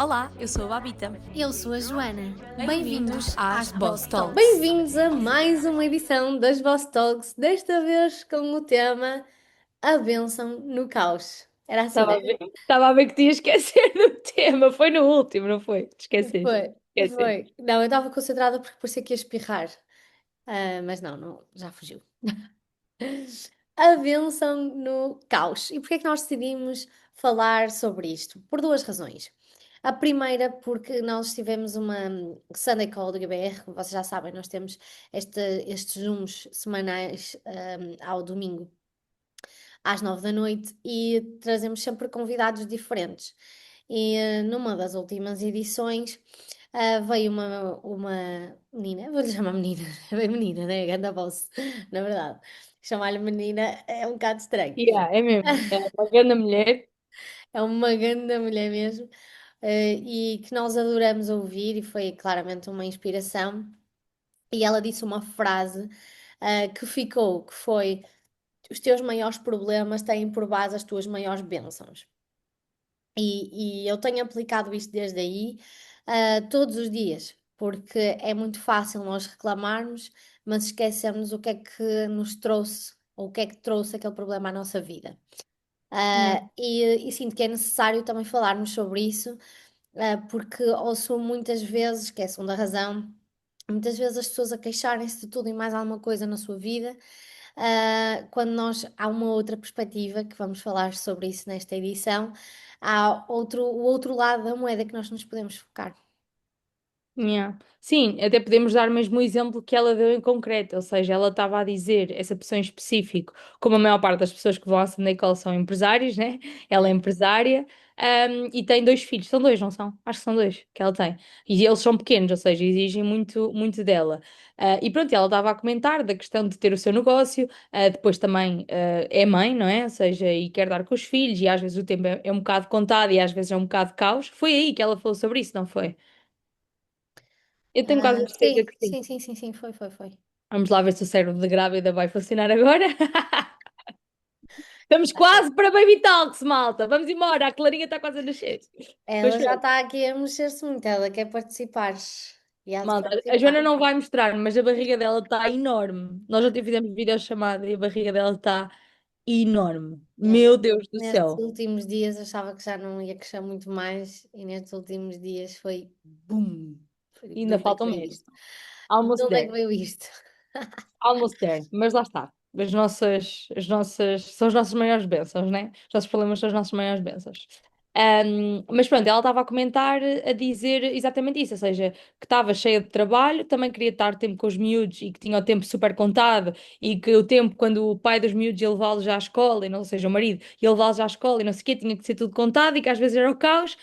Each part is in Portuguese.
Olá, eu sou a Babita. Eu sou a Joana. Bem-vindos às Boss Talks. Bem-vindos a mais uma edição das Boss Talks, desta vez com o tema A Bênção no Caos. Era assim, Estava né? a ver, estava a ver que te ia esquecer do tema. Foi no último, não foi? Te esqueceste. Esqueceste. Foi. Não, eu estava concentrada porque parecia que ia espirrar. Mas não, já fugiu. A bênção no caos. E porquê é que nós decidimos falar sobre isto? Por duas razões. A primeira, porque nós tivemos uma Sunday Call do GBR, como vocês já sabem, nós temos estes Zooms semanais, ao domingo, às 9 da noite, e trazemos sempre convidados diferentes. E numa das últimas edições, veio uma menina, vou-lhe chamar menina, é menina, né? Ganda voz, na verdade. Chamar-lhe menina é um bocado estranho. Yeah, é mesmo. É uma grande mulher. É uma grande mulher mesmo, e que nós adoramos ouvir, e foi claramente uma inspiração. E ela disse uma frase, que ficou, que foi: os teus maiores problemas têm por base as tuas maiores bênçãos. E eu tenho aplicado isto desde aí, todos os dias, porque é muito fácil nós reclamarmos, mas esquecermos o que é que nos trouxe, ou o que é que trouxe aquele problema à nossa vida. Yeah. E sinto que é necessário também falarmos sobre isso, porque ouço muitas vezes, que é a segunda razão, muitas vezes as pessoas a queixarem-se de tudo e mais alguma coisa na sua vida, quando nós há uma outra perspectiva, que vamos falar sobre isso nesta edição, há o outro lado da moeda que nós nos podemos focar. Yeah. Sim, até podemos dar mesmo o exemplo que ela deu em concreto, ou seja, ela estava a dizer, essa pessoa em específico, como a maior parte das pessoas que vão à Sunday Call são empresários, né? Ela é empresária, e tem dois filhos, são dois, não são? Acho que são dois que ela tem. E eles são pequenos, ou seja, exigem muito, muito dela. E pronto, ela estava a comentar da questão de ter o seu negócio, depois também é mãe, não é? Ou seja, e quer dar com os filhos, e às vezes o tempo é um bocado contado e às vezes é um bocado caos. Foi aí que ela falou sobre isso, não foi? Eu tenho quase a certeza Sim, que sim. sim, sim, sim, sim, foi. Vamos lá ver se o cérebro de grávida vai funcionar agora. Estamos quase para Baby Talks, malta. Vamos embora, a Clarinha está quase a nascer. Mas Ela já pronto, está aqui a mexer-se muito, ela quer participar. E há de malta, a participar. Joana não vai mostrar, mas a barriga dela está enorme. Nós já fizemos videochamada e a barriga dela está enorme. Yeah, Meu Deus do nestes céu. últimos dias achava que já não ia crescer muito mais, e nestes últimos dias foi BUM! De Ainda onde é que falta um veio mês. isto? De Almost onde é que there. veio isto? Almost there. Mas lá está. São as nossas maiores bênçãos, né? Os nossos problemas são as nossas maiores bênçãos. Mas pronto, ela estava a comentar, a dizer exatamente isso, ou seja, que estava cheia de trabalho, também queria estar tempo com os miúdos e que tinha o tempo super contado e que o tempo, quando o pai dos miúdos ia levá-los à escola, e não, ou seja, o marido ia levá-los à escola e não sei o quê, tinha que ser tudo contado e que às vezes era o caos.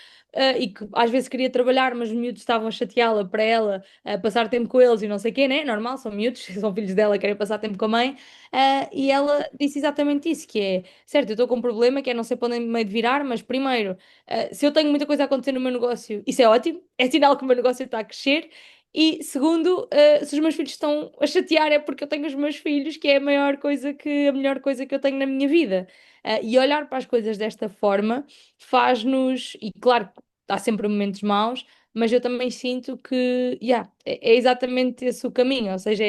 E que às vezes queria trabalhar, mas os miúdos estavam a chateá-la para ela passar tempo com eles e não sei o quê, né? Normal, são miúdos, são filhos dela, querem passar tempo com a mãe. E ela disse exatamente isso, que é, certo, eu estou com um problema que é não sei para onde me de virar, mas primeiro, se eu tenho muita coisa a acontecer no meu negócio, isso é ótimo, é sinal que o meu negócio está a crescer. E segundo, se os meus filhos estão a chatear é porque eu tenho os meus filhos, que é a maior coisa a melhor coisa que eu tenho na minha vida. E olhar para as coisas desta forma faz-nos, e claro, há sempre momentos maus, mas eu também sinto que, yeah, é exatamente esse o caminho, ou seja,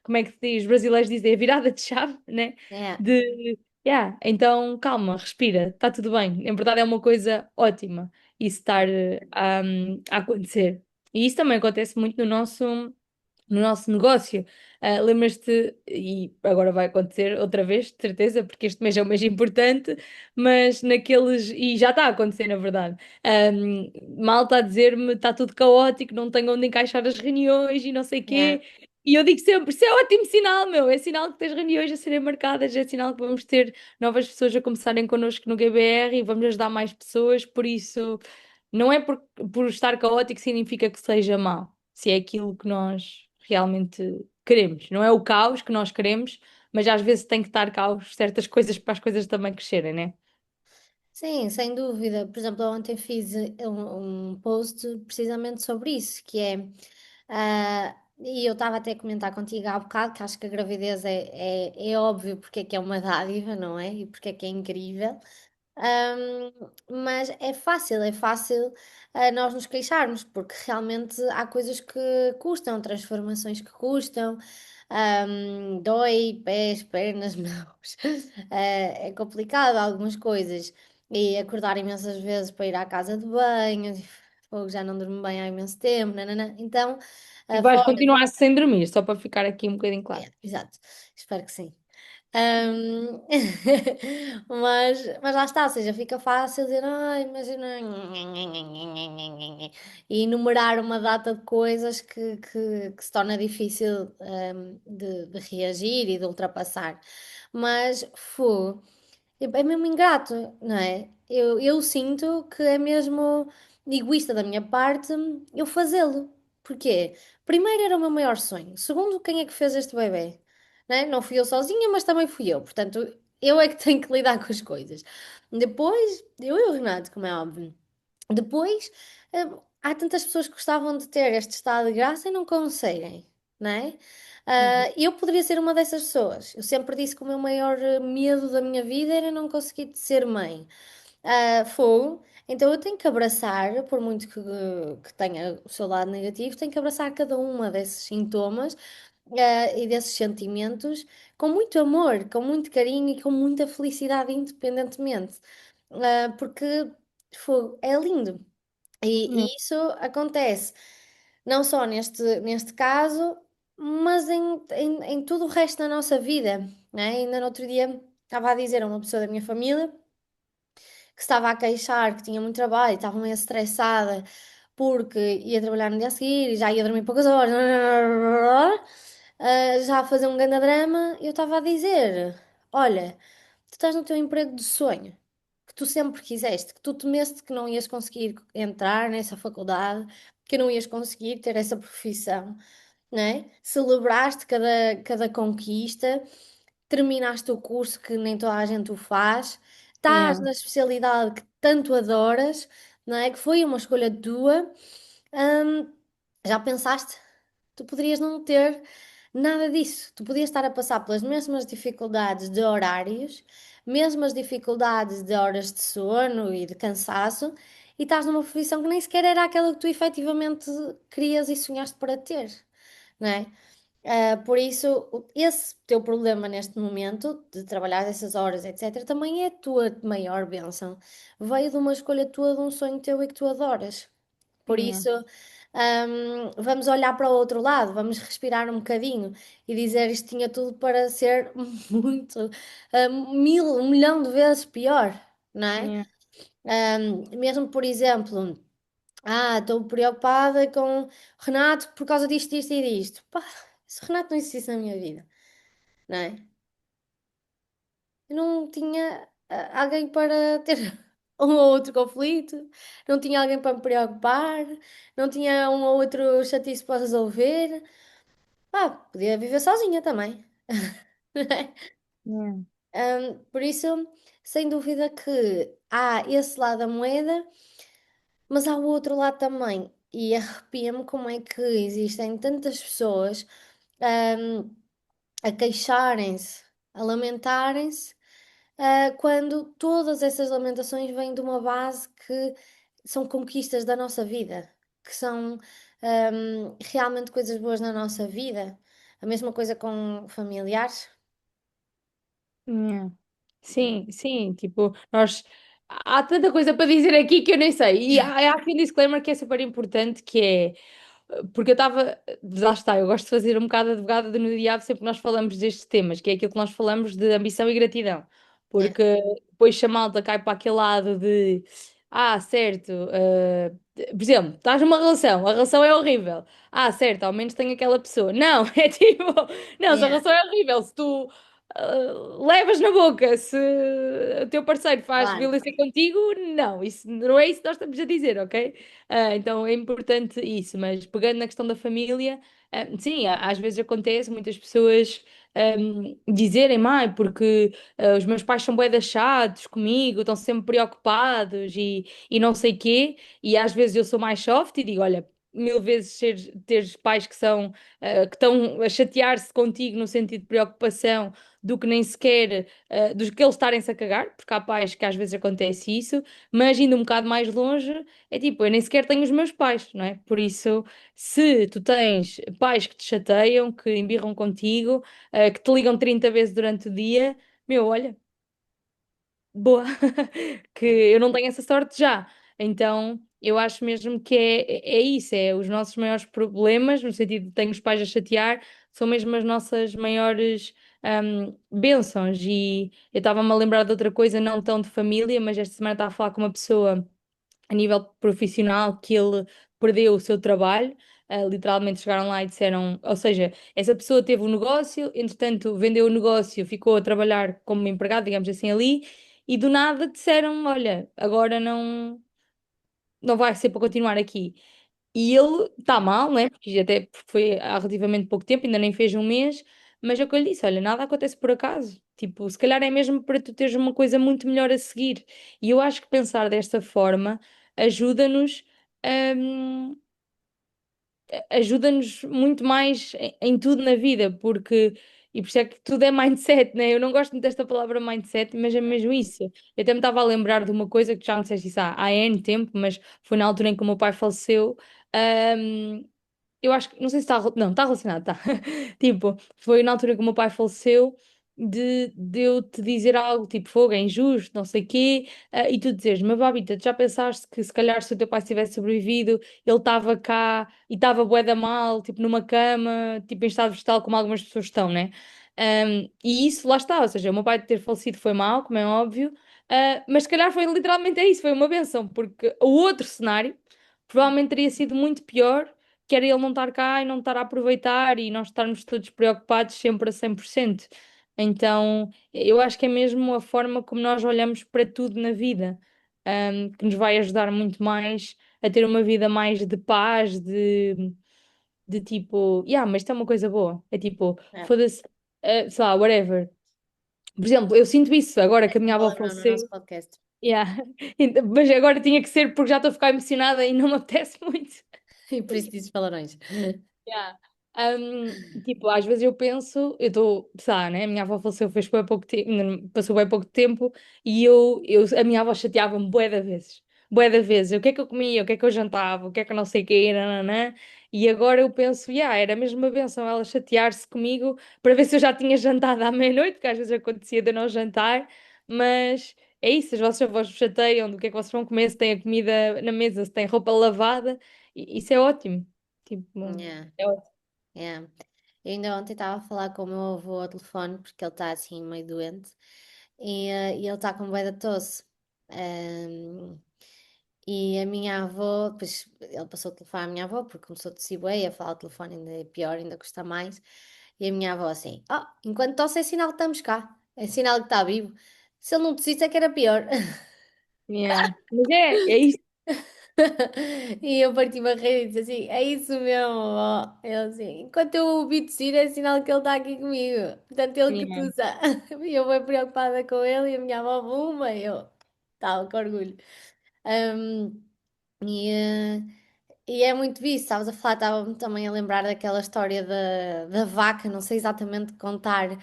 como é que se diz, os brasileiros dizem, a virada de chave, né? É, De, yeah, então calma, respira, está tudo bem. Em verdade é uma coisa ótima isso estar a acontecer. E isso também acontece muito no nosso negócio. Lembras-te, e agora vai acontecer outra vez, de certeza, porque este mês é um mês importante, mas e já está a acontecer, na verdade. Malta a dizer-me, está tudo caótico, não tenho onde encaixar as reuniões e não sei é. quê. E eu digo sempre, isso é ótimo sinal, meu, é sinal que tens reuniões a serem marcadas, é sinal que vamos ter novas pessoas a começarem connosco no GBR e vamos ajudar mais pessoas, por isso, não é por estar caótico significa que seja mau, se é aquilo que nós realmente queremos. Não é o caos que nós queremos, mas às vezes tem que estar caos certas coisas para as coisas também crescerem, né? Sim, sem dúvida. Por exemplo, eu ontem fiz um post precisamente sobre isso, que é, e eu estava até a comentar contigo há bocado, que acho que a gravidez é óbvio porque é que é uma dádiva, não é? E porque é que é incrível. Mas é fácil nós nos queixarmos, porque realmente há coisas que custam, transformações que custam, dói, pés, pernas, mãos. É complicado algumas coisas. E acordar imensas vezes para ir à casa de banho, ou já não durmo bem há imenso tempo, nananã. Então, E vais fora. continuar sem dormir, só para ficar aqui um bocadinho claro. Yeah, exato, espero que sim. Ahm, mas lá está, ou seja, fica fácil dizer, ai, imagina, e enumerar uma data de coisas que se torna difícil, de reagir e de ultrapassar. Mas, é mesmo ingrato, não é? Eu sinto que é mesmo egoísta da minha parte eu fazê-lo. Porquê? Primeiro era o meu maior sonho. Segundo, quem é que fez este bebê? Não é? Não fui eu sozinha, mas também fui eu. Portanto, eu é que tenho que lidar com as coisas. Depois, eu e o Renato, como é óbvio. Depois, há tantas pessoas que gostavam de ter este estado de graça e não conseguem, não é? Uhum. Eu poderia ser uma dessas pessoas. Eu sempre disse que o meu maior medo da minha vida era não conseguir ser mãe. Fogo. Então eu tenho que abraçar, por muito que tenha o seu lado negativo, tenho que abraçar cada uma desses sintomas, e desses sentimentos com muito amor, com muito carinho e com muita felicidade, independentemente. Porque fogo, é lindo. Yeah, E isso acontece não só neste caso, mas em tudo o resto da nossa vida, né? Ainda no outro dia estava a dizer a uma pessoa da minha família que estava a queixar que tinha muito trabalho, e estava meio estressada porque ia trabalhar no dia a seguir e já ia dormir poucas horas, já a fazer um grande drama, e eu estava a dizer: Olha, tu estás no teu emprego de sonho, que tu sempre quiseste, que tu temeste que não ias conseguir entrar nessa faculdade, que não ias conseguir ter essa profissão, né? Celebraste cada conquista, terminaste o curso que nem toda a gente o faz, estás yeah, na especialidade que tanto adoras, não é? Que foi uma escolha tua. Hum, já pensaste? Tu poderias não ter nada disso. Tu podias estar a passar pelas mesmas dificuldades de horários, mesmas dificuldades de horas de sono e de cansaço, e estás numa profissão que nem sequer era aquela que tu efetivamente querias e sonhaste para ter, não é? Por isso, esse teu problema neste momento, de trabalhar essas horas, etc., também é a tua maior bênção. Veio de uma escolha tua, de um sonho teu e que tu adoras. Por yeah, isso, vamos olhar para o outro lado, vamos respirar um bocadinho e dizer isto tinha tudo para ser muito, um milhão de vezes pior, não é? yeah, Mesmo, por exemplo, estou preocupada com o Renato por causa disto, disto e disto. Pá, se o Renato não existisse na minha vida, não é? Eu não tinha alguém para ter um ou outro conflito, não tinha alguém para me preocupar, não tinha um ou outro chatice para resolver. Podia viver sozinha também. yeah, Por isso, sem dúvida que há esse lado da moeda, mas há o outro lado também. E arrepia-me como é que existem tantas pessoas, ahm, a queixarem-se, a lamentarem-se, quando todas essas lamentações vêm de uma base que são conquistas da nossa vida, que são, realmente coisas boas na nossa vida. A mesma coisa com familiares. yeah. Sim, sim, tipo, nós há tanta coisa para dizer aqui que eu nem sei. E há aqui um disclaimer que é super importante, que é porque eu estava, lá está, eu gosto de fazer um bocado de advogada do diabo sempre que nós falamos destes temas, que é aquilo que nós falamos de ambição e gratidão. Yeah, Porque depois se a malta cai para aquele lado de, certo, por exemplo, estás numa relação, a relação é horrível. Certo, ao menos tem aquela pessoa. Não, é tipo, não, se a yeah, relação é horrível, se tu levas na boca, se o teu parceiro faz claro. violência contigo, não, isso não é isso que nós estamos a dizer, ok? Então é importante isso, mas pegando na questão da família, sim, às vezes acontece muitas pessoas dizerem, mãe, porque os meus pais são bué de chatos comigo, estão sempre preocupados e não sei quê, e às vezes eu sou mais soft e digo, olha. mil vezes teres pais que são, que estão a chatear-se contigo no sentido de preocupação do que nem sequer, dos que eles estarem-se a cagar, porque há pais que às vezes acontece isso, mas indo um bocado mais longe, é tipo, eu nem sequer tenho os meus pais, não é? Por isso, se tu tens pais que te chateiam, que embirram contigo, que te ligam 30 vezes durante o dia, meu, olha, boa, que É, eu não tenho essa sorte já. Então, eu acho mesmo que é isso, é os nossos maiores problemas, no sentido de tenho os pais a chatear, são mesmo as nossas maiores bênçãos. E eu estava-me a lembrar de outra coisa, não tão de família, mas esta semana estava a falar com uma pessoa a nível profissional que ele perdeu o seu trabalho. Literalmente chegaram lá e disseram, ou seja, essa pessoa teve um negócio, entretanto vendeu o negócio, ficou a trabalhar como empregado, digamos assim, ali, e do nada disseram, olha, agora não vai ser para continuar aqui. E ele está mal, né? Porque até foi há relativamente pouco tempo, ainda nem fez um mês, mas é o que eu lhe disse: olha, nada acontece por acaso. Tipo, se calhar é mesmo para tu teres uma coisa muito melhor a seguir. E eu acho que pensar desta forma ajuda-nos, hum, ajuda-nos muito mais em tudo na vida, porque. E por isso é que tudo é mindset, né? Eu não gosto muito desta palavra mindset, mas é mesmo isso. Eu até me estava a lembrar de uma coisa que já me disseste isso há N tempo, mas foi na altura em que o meu pai faleceu. hum, eu acho que, não sei se está, não, está relacionado, está. Tipo, foi na altura que o meu pai faleceu de eu te dizer algo tipo, fogo, é injusto, não sei quê, e tu dizes, mas Babita, tu já pensaste que se calhar se o teu pai tivesse sobrevivido, ele estava cá e estava bué da mal, tipo numa cama, tipo em estado vegetal, como algumas pessoas estão, né? E isso lá está, ou seja, o meu pai ter falecido foi mau, como é óbvio, mas se calhar foi literalmente é isso, foi uma benção, porque o outro cenário provavelmente teria sido muito pior, que era ele não estar cá e não estar a aproveitar e nós estarmos todos preocupados sempre a 100%. Então, eu acho que é mesmo a forma como nós olhamos para tudo na vida, que nos vai ajudar muito mais a ter uma vida mais de paz, de tipo, yeah, mas isto é uma coisa boa. É tipo, é. foda-se, sei lá, whatever. Por exemplo, eu sinto isso agora que a Esta minha avó palavra no nosso faleceu. podcast. Yeah. Mas agora tinha que ser porque já estou a ficar emocionada e não me apetece muito. E por isso dizes palavrões. Yeah. Tipo, às vezes eu penso, eu estou, sabe, né? A minha avó faleceu fez bem pouco tempo, passou bem pouco tempo e a minha avó chateava-me bué de vezes. Bué de vezes. O que é que eu comia, o que é que eu jantava, o que é que eu não sei o quê, nananã. E agora eu penso, yeah, era mesmo uma benção ela chatear-se comigo para ver se eu já tinha jantado à meia-noite, porque às vezes acontecia de eu não jantar, mas é isso, as vossas avós vos chateiam do que é que vocês vão comer, se tem a comida na mesa, se tem roupa lavada, e isso é ótimo. Tipo, Yeah, é ótimo. yeah. Eu ainda ontem estava a falar com o meu avô ao telefone, porque ele está assim meio doente, e ele está com bué de tosse. Ahm, e a minha avó, pois ele passou o telefone à minha avó, porque começou a tossir bué, a falar ao telefone ainda é pior, ainda custa mais. E a minha avó assim, enquanto tosse é sinal que estamos cá, é sinal que está vivo. Se ele não tossisse é que era pior. Yeah. Mas é isso. E eu parti-me a rir e disse assim: é isso mesmo, ó. Ele assim: enquanto eu o ouvi tossir, é sinal que ele está aqui comigo. Portanto, ele que Yeah. tossa. E eu bem preocupada com ele e a minha avó, bumba, eu estava com orgulho. Um, e, eh, e é muito isso, estavas a falar, estava-me também a lembrar daquela história da vaca, não sei exatamente contar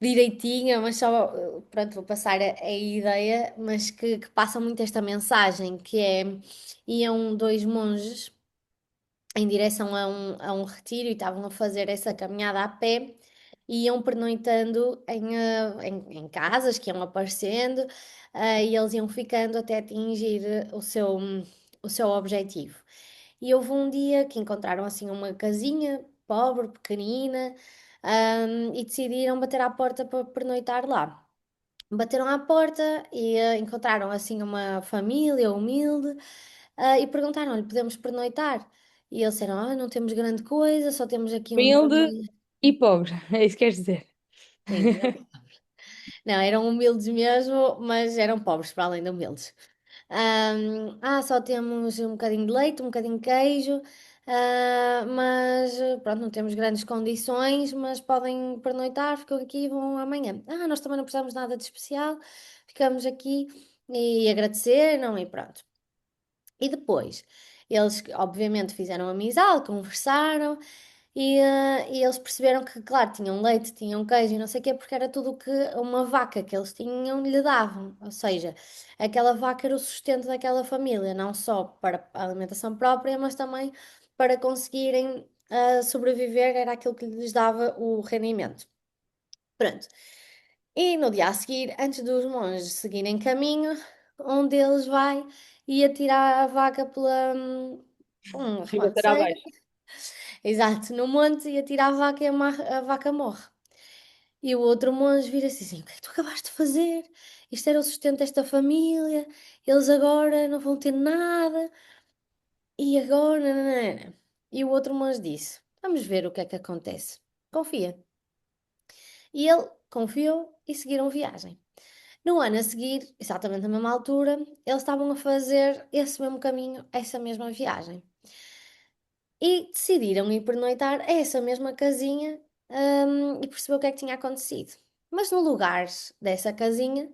direitinho, mas só, pronto, vou passar a ideia, mas que passa muito esta mensagem, que é, iam dois monges em direção a um retiro e estavam a fazer essa caminhada a pé e iam pernoitando em casas que iam aparecendo, e eles iam ficando até atingir o seu objetivo. E houve um dia que encontraram assim uma casinha pobre, pequenina, e decidiram bater à porta para pernoitar lá. Bateram à porta e encontraram assim uma família humilde, e perguntaram-lhe: podemos pernoitar? E eles disseram: não temos grande coisa, só temos aqui uma Humilde meia. e pobre, é isso que queres dizer. Sim, não, eram humildes mesmo, mas eram pobres para além de humildes. Só temos um bocadinho de leite, um bocadinho de queijo, mas pronto, não temos grandes condições, mas podem pernoitar, ficam aqui e vão amanhã. Nós também não precisamos de nada de especial, ficamos aqui e agradecer, não, e pronto. E depois, eles obviamente fizeram amizade, conversaram e eles perceberam que, claro, tinham leite, tinham queijo e não sei o quê, porque era tudo o que uma vaca que eles tinham lhe davam. Ou seja, aquela vaca era o sustento daquela família, não só para a alimentação própria, mas também para conseguirem sobreviver, era aquilo que lhes dava o rendimento. Pronto. E no dia a seguir, antes dos monges seguirem caminho, um deles vai e atira a vaca pela um Ribanceira ribanceiro, abaixo. exato, no monte, e atira a vaca e a vaca morre. E o outro monge vira-se assim: O que é que tu acabaste de fazer? Isto era o sustento desta família, eles agora não vão ter nada, e agora. Nananana." E o outro monge disse: Vamos ver o que é que acontece. Confia. E ele confiou e seguiram viagem. No ano a seguir, exatamente na mesma altura, eles estavam a fazer esse mesmo caminho, essa mesma viagem. E decidiram ir pernoitar a essa mesma casinha, e perceber o que é que tinha acontecido. Mas no lugar dessa casinha,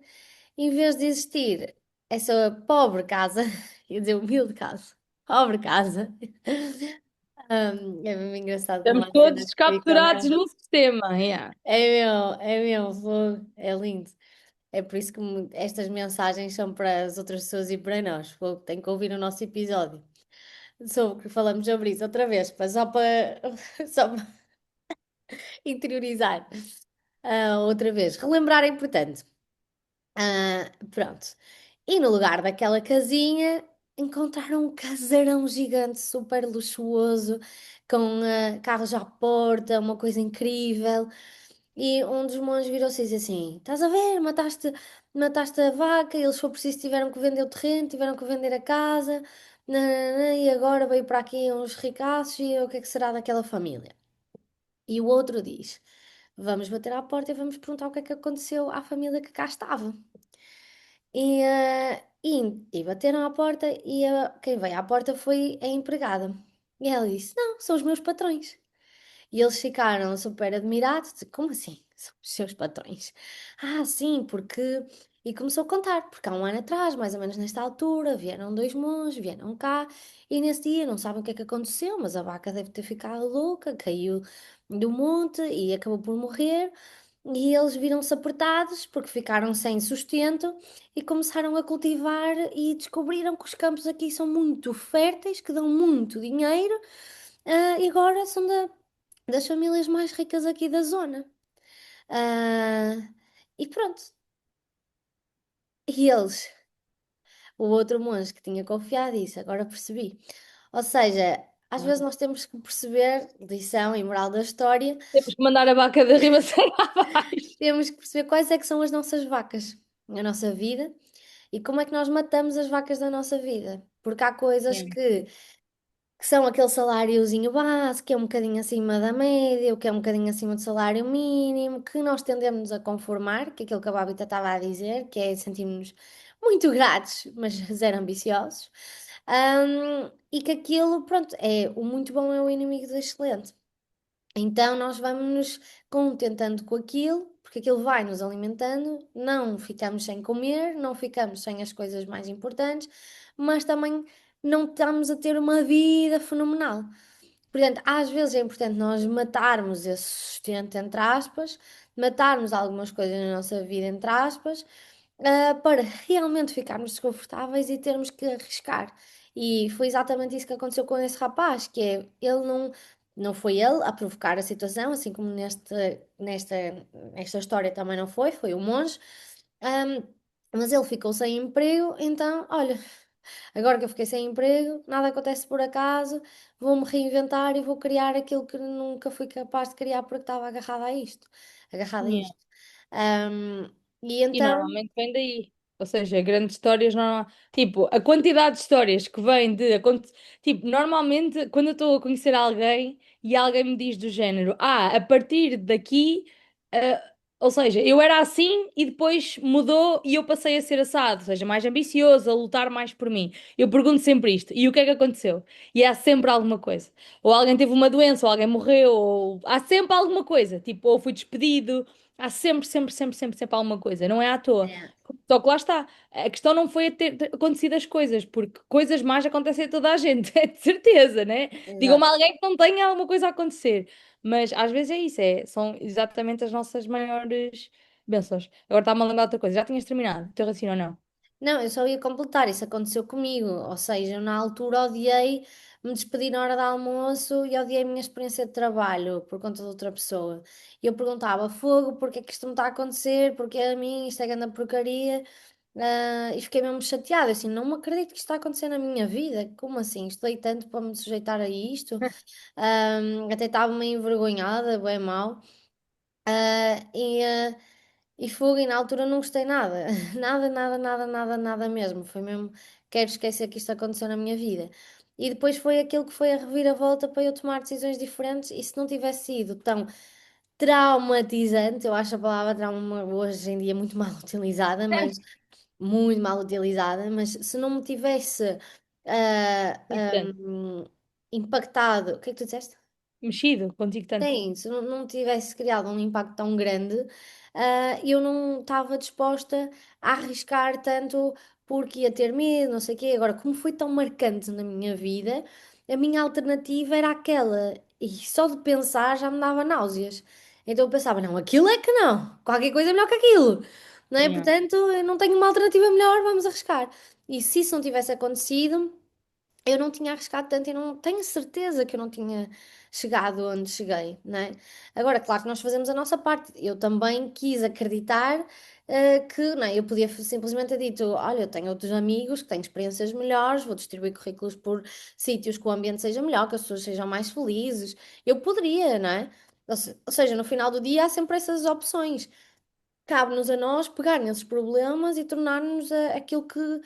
em vez de existir essa pobre casa, ia dizer humilde casa, pobre casa, é mesmo engraçado como Estamos há cenas todos que ficam. capturados no sistema. Yeah. É meu, fogo, é lindo. É por isso que estas mensagens são para as outras pessoas e para nós. Fogo, tem que ouvir o nosso episódio sobre que falamos sobre isso outra vez, só para só para interiorizar outra vez. Relembrar é importante. Pronto. E no lugar daquela casinha, encontraram um casarão gigante, super luxuoso, com carros à porta, uma coisa incrível. E um dos monges virou-se e disse assim: Estás a ver? Mataste a vaca, eles foi preciso, tiveram que vender o terreno, tiveram que vender a casa, nananã, e agora veio para aqui uns ricaços e o que é que será daquela família? E o outro diz: Vamos bater à porta e vamos perguntar o que é que aconteceu à família que cá estava. E bateram à porta e quem veio à porta foi a empregada. E ela disse: Não, são os meus patrões. E eles ficaram super admirados, de, como assim? São os seus patrões? Ah, sim, porque. E começou a contar, porque há um ano atrás, mais ou menos nesta altura, vieram dois monges, vieram cá, e nesse dia não sabem o que é que aconteceu, mas a vaca deve ter ficado louca, caiu do monte e acabou por morrer. E eles viram-se apertados porque ficaram sem sustento e começaram a cultivar e descobriram que os campos aqui são muito férteis, que dão muito dinheiro, e agora são das famílias mais ricas aqui da zona. Ah, e pronto. E eles, o outro monge que tinha confiado, disse: Agora percebi. Ou seja, às vezes nós temos que perceber, lição e moral da história, Temos que mandar a vaca da ribanceira abaixo. temos que perceber quais é que são as nossas vacas na nossa vida e como é que nós matamos as vacas da nossa vida. Porque há coisas Yeah. que são aquele saláriozinho básico, que é um bocadinho acima da média, ou que é um bocadinho acima do salário mínimo, que nós tendemos a conformar, que é aquilo que a Babita estava a dizer, que é sentirmos muito gratos, mas zero ambiciosos. E que aquilo, pronto, o muito bom é o inimigo do excelente. Então nós vamos nos contentando com aquilo, porque aquilo vai nos alimentando, não ficamos sem comer, não ficamos sem as coisas mais importantes, mas também não estamos a ter uma vida fenomenal. Portanto, às vezes é importante nós matarmos esse sustento, entre aspas, matarmos algumas coisas na nossa vida, entre aspas, para realmente ficarmos desconfortáveis e termos que arriscar. E foi exatamente isso que aconteceu com esse rapaz, que é, ele não foi ele a provocar a situação, assim como nesta história também não foi o monge. Ahm, mas ele ficou sem emprego, então, olha, agora que eu fiquei sem emprego, nada acontece por acaso, vou-me reinventar e vou criar aquilo que nunca fui capaz de criar porque estava agarrada a Yeah. isto. Ahm, e E então, normalmente vem daí. Ou seja, grandes histórias, não. Tipo, a quantidade de histórias que vem de. Tipo, normalmente, quando eu estou a conhecer alguém e alguém me diz do género, a partir daqui. Ou seja, eu era assim e depois mudou e eu passei a ser assado, ou seja, mais ambicioso, a lutar mais por mim. Eu pergunto sempre isto: e o que é que aconteceu? E há sempre alguma coisa. Ou alguém teve uma doença, ou alguém morreu, ou há sempre alguma coisa. Tipo, ou fui despedido Há sempre, sempre, sempre, sempre, sempre alguma coisa, não é à toa. É, Só que lá está. A questão não foi ter acontecido as coisas, porque coisas más acontecem a toda a gente, é de certeza, né? Digam-me exato. alguém que não tenha alguma coisa a acontecer. Mas às vezes é isso, são exatamente as nossas maiores bênçãos. Agora está-me a lembrar de outra coisa. Já tinhas terminado o teu raciocínio ou não? Não, eu só ia completar, isso aconteceu comigo. Ou seja, eu na altura odiei me despedir na hora do almoço e odiei a minha experiência de trabalho por conta de outra pessoa. E eu perguntava, fogo, porque é que isto me está a acontecer? Porque a mim isto é grande porcaria. E fiquei mesmo chateada, assim, não me acredito que isto está a acontecer na minha vida. Como assim? Estudei tanto para me sujeitar a isto. Até estava meio envergonhada, bem mal. Ah, e, ah, e fogo, e na altura não gostei nada. Nada, nada, nada, nada, nada mesmo. Foi mesmo, quero esquecer que isto aconteceu na minha vida. E depois foi aquilo que foi a reviravolta para eu tomar decisões diferentes. E se não tivesse sido tão traumatizante, eu acho a palavra trauma hoje em dia muito mal utilizada, mas muito mal utilizada, mas se não me tivesse Importante. impactado, o que é que tu disseste? Mexido contigo tanto. Sim, se não tivesse criado um impacto tão grande, eu não estava disposta a arriscar tanto porque ia ter medo, não sei o quê. Agora, como foi tão marcante na minha vida, a minha alternativa era aquela. E só de pensar já me dava náuseas. Então eu pensava, não, aquilo é que não. Qualquer coisa é melhor que aquilo. Não é? Yeah. Portanto, eu não tenho uma alternativa melhor, vamos arriscar. E se isso não tivesse acontecido eu não tinha arriscado tanto e não tenho certeza que eu não tinha chegado onde cheguei, não é? Agora, claro que nós fazemos a nossa parte. Eu também quis acreditar que, não é? Eu podia simplesmente ter dito, olha, eu tenho outros amigos que têm experiências melhores, vou distribuir currículos por sítios que o ambiente seja melhor, que as pessoas sejam mais felizes. Eu poderia, não é? Ou seja, no final do dia há sempre essas opções. Cabe-nos a nós pegar nesses problemas e tornar-nos aquilo que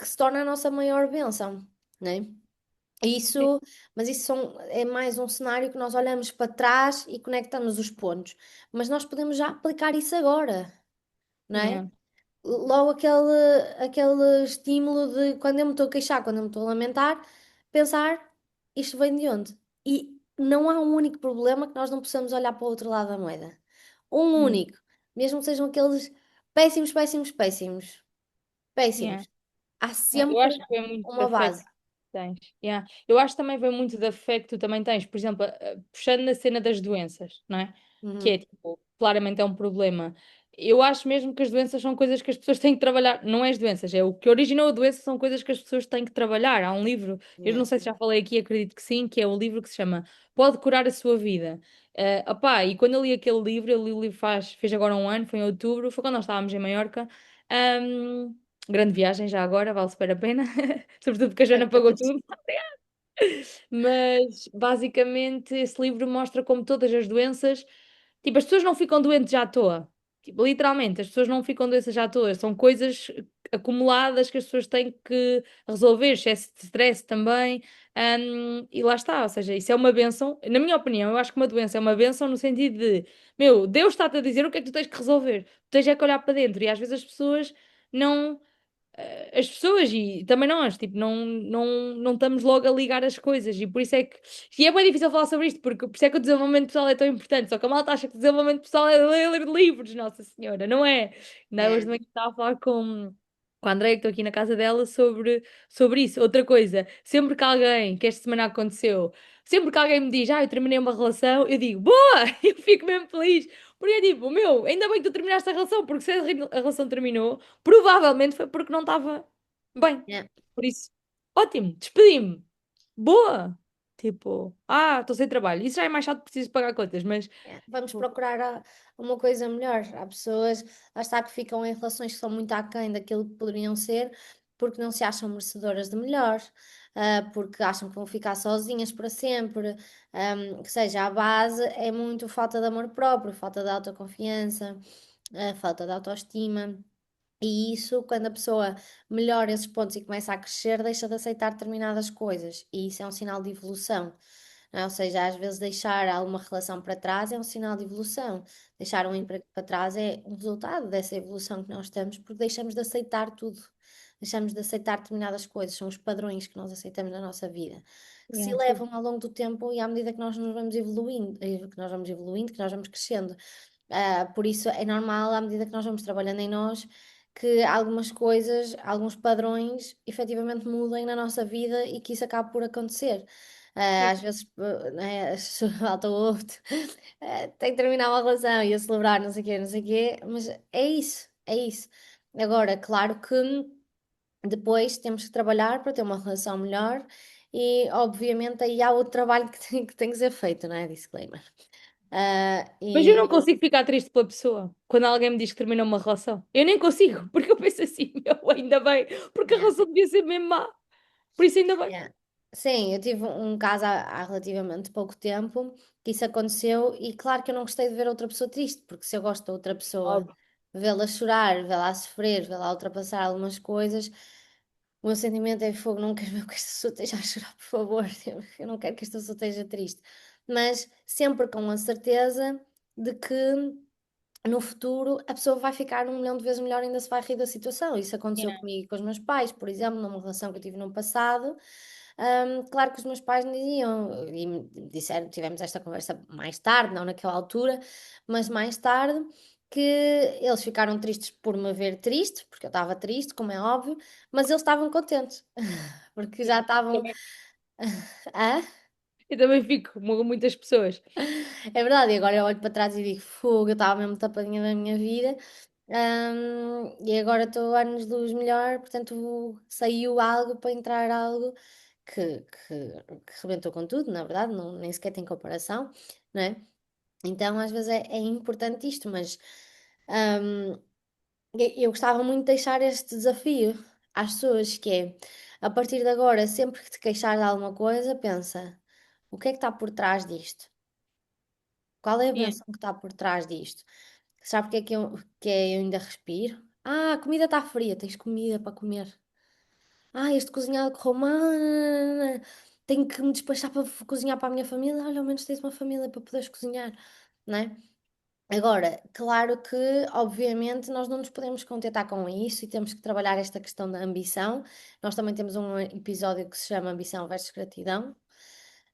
se torna a nossa maior bênção, né? Sim. Isso, mas isso é mais um cenário que nós olhamos para trás e conectamos os pontos. Mas nós podemos já aplicar isso agora, não é? Yeah. Logo aquele estímulo de quando eu me estou a queixar, quando eu me estou a lamentar, pensar isto vem de onde? E não há um único problema que nós não possamos olhar para o outro lado da moeda. Um Yeah. único. Mesmo que sejam aqueles péssimos, péssimos, péssimos. Yeah. Péssimos. Há Eu sempre acho que vem muito da uma fé que base. tens. Yeah. Eu acho que também vem muito da fé que tu também tens. Por exemplo, puxando na cena das doenças, não é? Que é Uhum. tipo, claramente é um problema. Eu acho mesmo que as doenças são coisas que as pessoas têm que trabalhar. Não é as doenças, é o que originou a doença, são coisas que as pessoas têm que trabalhar. Há um livro, eu Yeah. não sei se já falei aqui, acredito que sim, que é o livro que se chama Pode Curar a Sua Vida. Opá, e quando eu li aquele livro, eu li o livro fez agora um ano, foi em outubro, foi quando nós estávamos em Maiorca. Ahm, Grande viagem já agora, vale super a pena. Sobretudo porque a Joana pagou tudo. Mas basicamente esse livro mostra como todas as doenças, tipo, as pessoas não ficam doentes já à toa. Tipo, literalmente, as pessoas não ficam doentes já à toa. São coisas acumuladas que as pessoas têm que resolver, excesso de stress também. E lá está, ou seja, isso é uma bênção. Na minha opinião, eu acho que uma doença é uma bênção no sentido de, meu, Deus está-te a dizer o que é que tu tens que resolver. Tu tens é que olhar para dentro. E às vezes as pessoas não as pessoas e também nós, tipo, não estamos logo a ligar as coisas e por isso é que e é bem difícil falar sobre isto, porque por isso é que o desenvolvimento pessoal é tão importante, só que a malta acha que o desenvolvimento pessoal é ler livros, Nossa Senhora, não é? Não, hoje É, de manhã estava a falar com a Andréia, que estou aqui na casa dela, sobre isso. Outra coisa, sempre que alguém, que esta semana aconteceu, sempre que alguém me diz, eu terminei uma relação, eu digo, boa! Eu fico mesmo feliz, porque é tipo, meu, ainda bem que tu terminaste a relação, porque se a relação terminou, provavelmente foi porque não estava bem. é, Por isso, ótimo, despedi-me. Boa! Tipo, estou sem trabalho. Isso já é mais chato, preciso pagar contas, mas. é. Vamos Tipo, procurar uma coisa melhor. Há pessoas, lá está, que ficam em relações que são muito aquém daquilo que poderiam ser, porque não se acham merecedoras de melhor, porque acham que vão ficar sozinhas para sempre. Que seja, a base é muito falta de amor próprio, falta de autoconfiança, falta de autoestima. E isso, quando a pessoa melhora esses pontos e começa a crescer, deixa de aceitar determinadas coisas. E isso é um sinal de evolução. Não é? Ou seja, às vezes deixar alguma relação para trás é um sinal de evolução. Deixar um emprego para trás é um resultado dessa evolução que nós estamos, porque deixamos de aceitar tudo. Deixamos de aceitar determinadas coisas, são os padrões que nós aceitamos na nossa vida, que se yeah, elevam ao longo do tempo e à medida que nós nos vamos evoluindo, que nós vamos evoluindo, que nós vamos crescendo. Por isso é normal, à medida que nós vamos trabalhando em nós, que algumas coisas, alguns padrões, efetivamente mudem na nossa vida e que isso acabe por acontecer. Yeah. Às vezes, né, falta o outro, tem que terminar uma relação e a celebrar não sei o quê, mas é isso, é isso. Agora, claro que depois temos que trabalhar para ter uma relação melhor e, obviamente, aí há outro trabalho que tem que ser feito, não é? Disclaimer. Mas eu não E consigo ficar triste pela pessoa quando alguém me diz que terminou uma relação. Eu nem consigo, porque eu penso assim, meu, ainda bem, porque a yeah, relação devia ser mesmo má. Por isso ainda bem. yeah. Sim, eu tive um caso há relativamente pouco tempo que isso aconteceu e claro que eu não gostei de ver outra pessoa triste, porque se eu gosto de outra pessoa, Óbvio. vê-la chorar, vê-la sofrer, vê-la ultrapassar algumas coisas, o meu sentimento é fogo, não quero ver que esta pessoa esteja a chorar, por favor, eu não quero que esta pessoa esteja triste, mas sempre com a certeza de que no futuro a pessoa vai ficar um milhão de vezes melhor, ainda se vai rir da situação. Isso aconteceu Yeah. comigo e com os meus pais, por exemplo, numa relação que eu tive no passado. Claro que os meus pais me diziam, e me disseram, tivemos esta conversa mais tarde, não naquela altura, mas mais tarde, que eles ficaram tristes por me ver triste, porque eu estava triste, como é óbvio, mas eles estavam contentes, porque já estavam. Também- Ah, Eu também fico, como muitas pessoas. é verdade, e agora eu olho para trás e digo, fogo, eu estava mesmo tapadinha da minha vida. E agora estou anos-luz melhor, portanto saiu algo para entrar algo que rebentou com tudo, na verdade, não, nem sequer tem comparação, não é? Então às vezes é importante isto, mas ahm, eu gostava muito de deixar este desafio às pessoas, que é, a partir de agora, sempre que te queixares de alguma coisa, pensa, o que é que está por trás disto? Qual é a Yeah. benção que está por trás disto? Sabe porque é eu ainda respiro? Ah, a comida está fria, tens comida para comer. Ah, este cozinhado correu mal. Tenho que me despachar para cozinhar para a minha família. Olha, ao menos tens uma família para poderes cozinhar, não é? Agora, claro que, obviamente, nós não nos podemos contentar com isso e temos que trabalhar esta questão da ambição. Nós também temos um episódio que se chama Ambição versus Gratidão.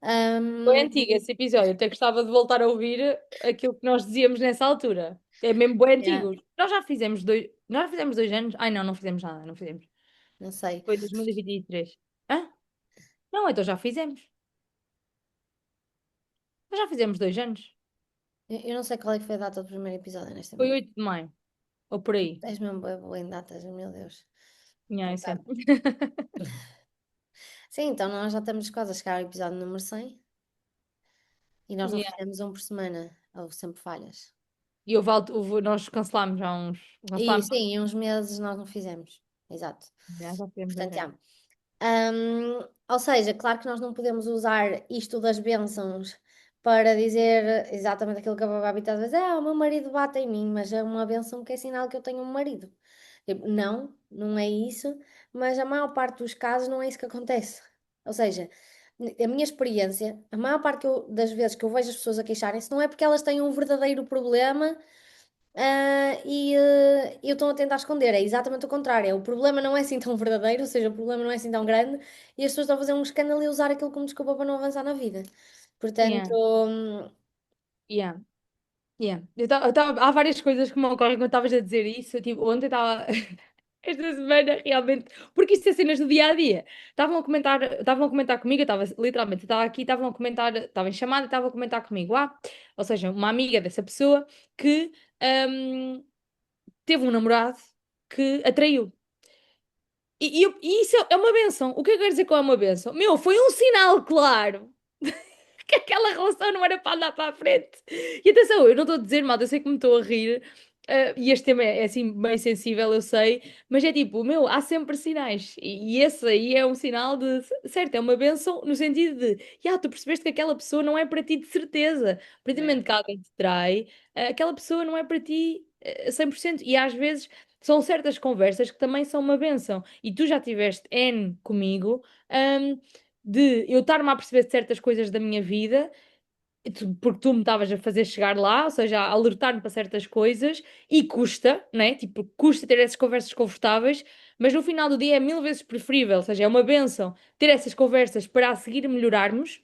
Foi Ahm, antigo esse episódio, até gostava de voltar a ouvir aquilo que nós dizíamos nessa altura. É mesmo bem yeah, antigo. Nós já fizemos 2 anos. Ai não, não fizemos nada, não fizemos. não sei. Foi 2023. Hã? Não, então já fizemos. Nós já fizemos 2 anos. Eu não sei qual é que foi a data do primeiro episódio, Foi honestamente. 8 de maio, ou por aí. És mesmo bué boa em datas, meu Deus. Nha, Então é tá. sempre. Sim, então nós já estamos quase a chegar ao episódio número 100 e nós não Yeah. fizemos um por semana, houve sempre falhas. E nós cancelámos há uns. E Cancelámos. sim, em uns meses nós não fizemos. Exato. Já fizemos dois Portanto, anos. já. Ou seja, claro que nós não podemos usar isto das bênçãos para dizer exatamente aquilo que a Babi está a dizer, o meu marido bate em mim, mas é uma bênção que é sinal que eu tenho um marido. Tipo, não, não é isso, mas a maior parte dos casos não é isso que acontece. Ou seja, a minha experiência, a maior parte das vezes que eu vejo as pessoas a queixarem-se, não é porque elas têm um verdadeiro problema e eu estou a tentar esconder. É exatamente o contrário. O problema não é assim tão verdadeiro, ou seja, o problema não é assim tão grande, e as pessoas estão a fazer um escândalo e usar aquilo como desculpa para não avançar na vida. Portanto, Yeah. Yeah. Yeah. Há várias coisas que me ocorrem quando estavas a dizer isso. Tipo, ontem estava. Esta semana, realmente. Porque isso é cenas do dia a dia. Estavam a comentar comigo, eu estava literalmente, estava aqui, estavam a comentar, estava em chamada, estavam a comentar comigo. Ou seja, uma amiga dessa pessoa que hum, teve um namorado que a traiu. E isso é uma benção. O que é que eu quero dizer com é uma benção? Meu, foi um sinal claro que aquela relação não era para andar para a frente. E atenção, eu não estou a dizer mal, eu sei que me estou a rir, e este tema é assim bem sensível, eu sei, mas é tipo, meu, há sempre sinais. E esse aí é um sinal de, certo, é uma bênção no sentido de, tu percebeste que aquela pessoa não é para ti de certeza. A partir do é, momento que alguém te trai, aquela pessoa não é para ti. 100%. E às vezes são certas conversas que também são uma bênção. E tu já tiveste N comigo, hum, de eu estar-me a perceber de certas coisas da minha vida, porque tu me estavas a fazer chegar lá, ou seja, a alertar-me para certas coisas, e custa, né? Tipo, custa ter essas conversas confortáveis, mas no final do dia é 1000 vezes preferível, ou seja, é uma bênção ter essas conversas para a seguir melhorarmos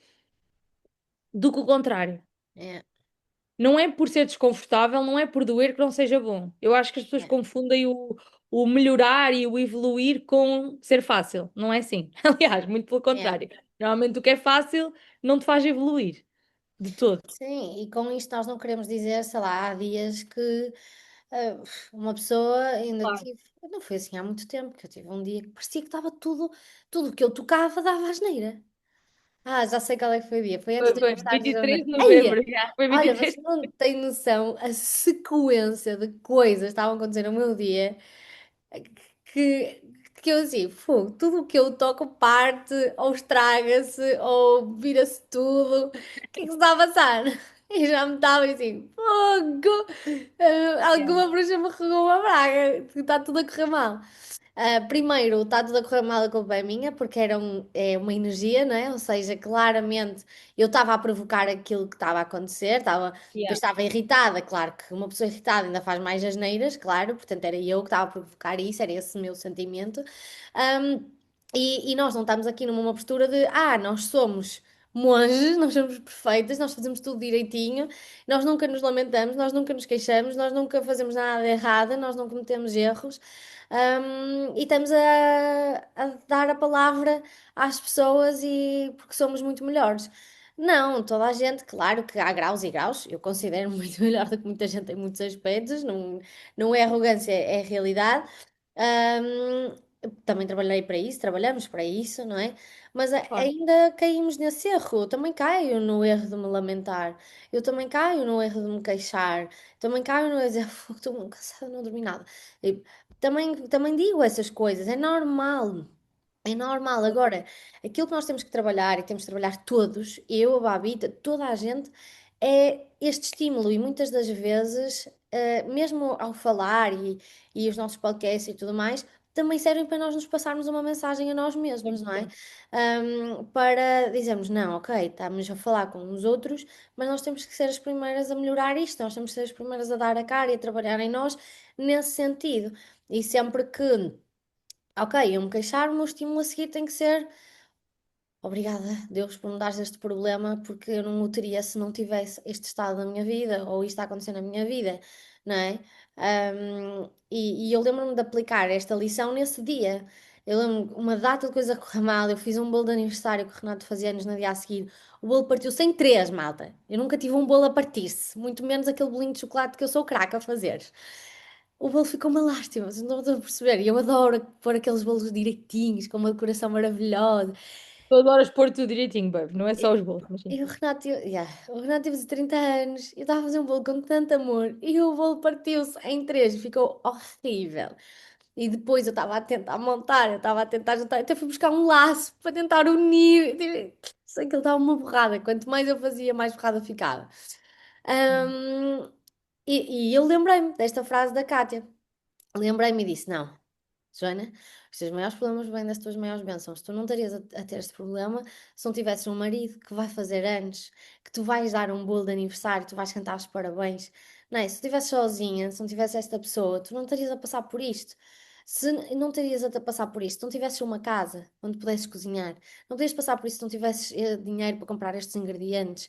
do que o contrário. é. não é por ser desconfortável, não é por doer que não seja bom. Eu acho que as pessoas É, confundem o melhorar e o evoluir com ser fácil. Não é assim. Aliás, muito pelo é. contrário. Normalmente o que é fácil não te faz evoluir de todo. Sim, e com isto nós não queremos dizer, sei lá, há dias que ah, uma pessoa ainda Claro. tive, não foi assim há muito tempo, que eu tive um dia que parecia que estava tudo que eu tocava dava asneira. Ah, já sei qual é que foi o dia, foi antes Foi, do foi aniversário da 23 Joana. de novembro, Eia! já. Foi Olha, 23. você não tem noção a sequência de coisas que estavam a acontecer no meu dia que, que eu assim, fogo, tudo o que eu toco parte, ou estraga-se, ou vira-se tudo. O que é que se está a passar? E já me estava assim, fogo! Yeah. Alguma bruxa me regou uma praga, está tudo a correr mal. Primeiro, está tudo a correr mal, a culpa é minha, porque é uma energia, não é? Ou seja, claramente eu estava a provocar aquilo que estava a acontecer, depois Yeah. estava irritada, claro que uma pessoa irritada ainda faz mais asneiras, claro, portanto era eu que estava a provocar isso, era esse o meu sentimento. Ahm, e nós não estamos aqui numa postura de, nós somos monges, nós somos perfeitas, nós fazemos tudo direitinho, nós nunca nos lamentamos, nós nunca nos queixamos, nós nunca fazemos nada de errado, nós não cometemos erros. E estamos a dar a palavra às pessoas e porque somos muito melhores. Não, toda a gente, claro que há graus e graus, eu considero muito melhor do que muita gente em muitos aspectos, não é arrogância, é realidade. Também trabalhei para isso, trabalhamos para isso, não é? Mas Claro. ainda caímos nesse erro. Eu também caio no erro de me lamentar, eu também caio no erro de me queixar, também caio no erro de dizer, "Fogo, estou muito cansada, não dormi nada." E também digo essas coisas, é normal. É normal. Agora, aquilo que nós temos que trabalhar e temos que trabalhar todos, eu, a Babita, toda a gente, é este estímulo. E muitas das vezes, mesmo ao falar e os nossos podcasts e tudo mais, também servem para nós nos passarmos uma mensagem a nós mesmos, não é? 100%. Para dizermos, não, ok, estamos a falar com os outros, mas nós temos que ser as primeiras a melhorar isto, nós temos que ser as primeiras a dar a cara e a trabalhar em nós nesse sentido. E sempre que ok, eu me queixar, o meu estímulo a seguir tem que ser obrigada, Deus, por me dares este problema, porque eu não o teria se não tivesse este estado na minha vida ou isto a acontecer na minha vida, não é? E eu lembro-me de aplicar esta lição nesse dia. Eu lembro uma data de coisa a correr mal. Eu fiz um bolo de aniversário que o Renato fazia anos no dia a seguir. O bolo partiu-se em três, malta. Eu nunca tive um bolo a partir-se, muito menos aquele bolinho de chocolate que eu sou craque a fazer. O bolo ficou uma lástima, vocês não estão a perceber. E eu adoro pôr aqueles bolos direitinhos, com uma decoração maravilhosa. Tu adoras pôr tudo direitinho, babe. Não é só os bolos, mas sim. E o Renato teve 30 anos, eu estava a fazer um bolo com tanto amor e o bolo partiu-se em três, ficou horrível. E depois eu estava a tentar montar, eu estava a tentar juntar, até fui buscar um laço para tentar unir. Sei que ele estava uma borrada, quanto mais eu fazia, mais borrada ficava. Ahm, e eu lembrei-me desta frase da Kátia. Lembrei-me e disse: Não, Joana, os teus maiores problemas vêm das tuas maiores bênçãos. Tu não estarias a ter este problema se não tivesses um marido que vai fazer anos, que tu vais dar um bolo de aniversário, tu vais cantar os parabéns. Não é? Se tu estivesse sozinha, se não tivesse esta pessoa, tu não estarias a passar por isto. Se não estarias a passar por isto, se não tivesses uma casa onde pudesses cozinhar, não podias passar por isso se não tivesses dinheiro para comprar estes ingredientes,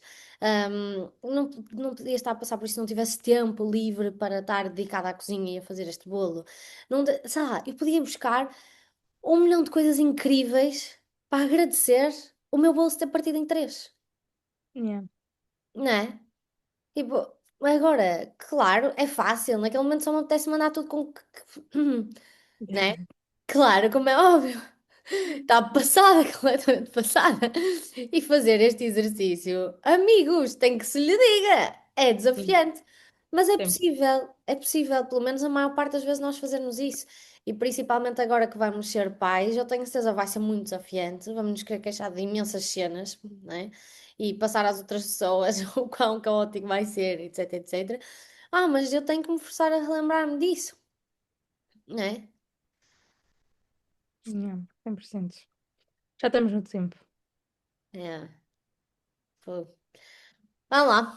não podias estar a passar por isso se não tivesses tempo livre para estar dedicada à cozinha e a fazer este bolo. Não, sei lá, eu podia buscar um milhão de coisas incríveis para agradecer o meu bolso ter partido em três, Yeah. não é? Tipo, agora, claro, é fácil, naquele momento só me apetece mandar tudo com. Né? Claro, como é óbvio. Está passada, completamente passada. E fazer este exercício, amigos, tem que se lhe diga. É Sim, desafiante. Mas sempre. é possível, pelo menos a maior parte das vezes nós fazermos isso. E principalmente agora que vamos ser pais, eu tenho certeza que vai ser muito desafiante. Vamos nos querer queixar de imensas cenas, né? E passar às outras pessoas o quão caótico vai ser, etc, etc. Mas eu tenho que me forçar a relembrar-me disso, né? Yeah, 100%. Já estamos no tempo. É, pô. Vá lá.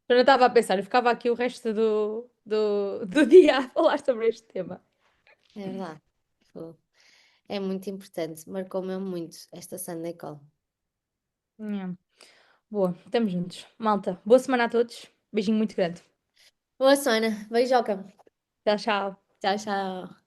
Eu não estava a pensar, eu ficava aqui o resto do dia a falar sobre este tema. É verdade. Pô. É muito importante. Marcou mesmo muito esta Sunday Call. Yeah. Boa, estamos juntos. Malta, boa semana a todos. Beijinho muito grande. Boa, Sona. Beijoca. Tchau, tchau. Tchau, tchau.